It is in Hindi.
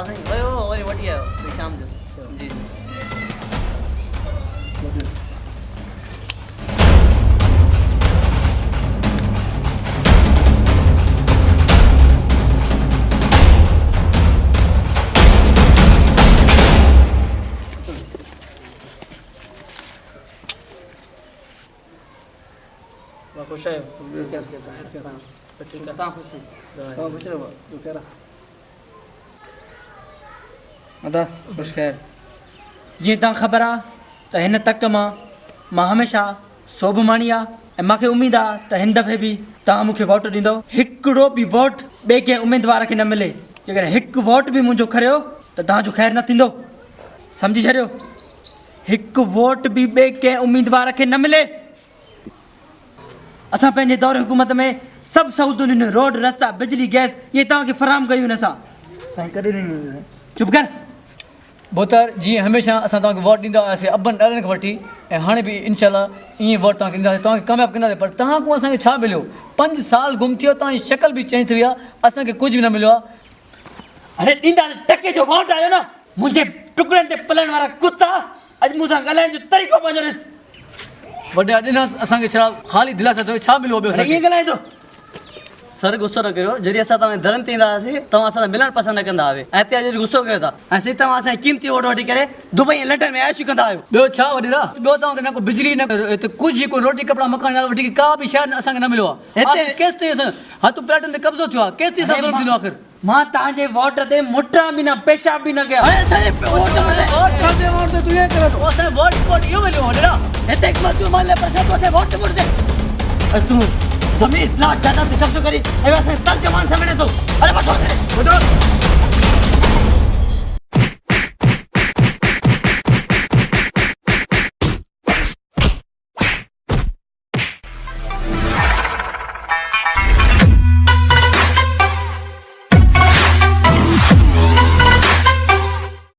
हाँ साईं वही वरी वठी आयो शाम जो जी जी खुश है क्या कहता है ठीक है खुश है खुश है तू कह रहा अदा खुश खैर जी ता खबर आ त हिन तक मां हमेशा सोभमानी आ ऐं मूंखे उम्मीद आ त हिन दफ़े बि तव्हां मूंखे वोट ॾींदव हिकिड़ो बि वोट ॿिए कंहिं उमेदवार खे न मिले जेकर हिकु वोट बि मुंहिंजो खरियो त तव्हांजो ख़ैरु न थींदो सम्झी छॾियो हिकु वोट बि ॿिए कंहिं उमेदवार खे न मिले असां पंहिंजे दौर हुकूमत में सभु सहूलियतूं रोड रस्ता बिजली गैस इहे तव्हांखे फराहम कयूं आहिनि असां साईं कॾहिं चुप कर बोतर जी हमेशा असां तव्हांखे वोट ॾींदा हुआसीं अबनि ॾाढनि खां वठी ऐं हाणे बि इनशाला ईअं वोट तव्हांखे ॾींदासीं तव्हांखे कामयाबु कंदासीं पर तव्हां को असांखे छा मिलियो 5 साल गुम थियो तव्हांजी शकल बि चेंज थी वई आहे असांखे कुझु बि न मिलियो आहे अरे ॾींदा टके जो वोट आयो न मुंहिंजे टुकड़नि ते पलण वारा कुता अॼु मूं सां ॻाल्हाइण जो तरीक़ो पंहिंजो ॾिस वॾा ॾिना असांखे छा ख़ाली दिलासा थियो छा मिलियो ॿियो ईअं ॻाल्हाए थो सर गुस्सो न करियो जॾहिं असां तव्हांजे दरनि ते ईंदा हुआसीं तव्हां असां सां मिलणु पसंदि न कंदा हुआ ऐं हिते अॼु गुस्सो कयो था ऐं सिधो तव्हां असांजी क़ीमती वोट वठी करे दुबई ऐं लंडन में ऐशू कंदा आहियो ॿियो छा वॾेरा ॿियो तव्हांखे न को बिजली न हिते कुझु कोई रोटी कपिड़ा मकान वठी का बि शइ असांखे न मिलियो आहे हिते केसि ताईं असां हथु प्लेटनि ते कब्ज़ो थियो आहे केसि ताईं असां ज़ुल्म थींदो आख़िर मां तव्हांजे वोट ते मुटा बि न पेशाब बि न कया वोट इहो मिलियो वॾेरा हिते हिकु मज़दूर माले पर छो असां वोट मुड़दे तूं समीर प्लाट ज्यादा थी सब्ज़ो करी ऐं असां तर्जमान समझे थो अरे वठो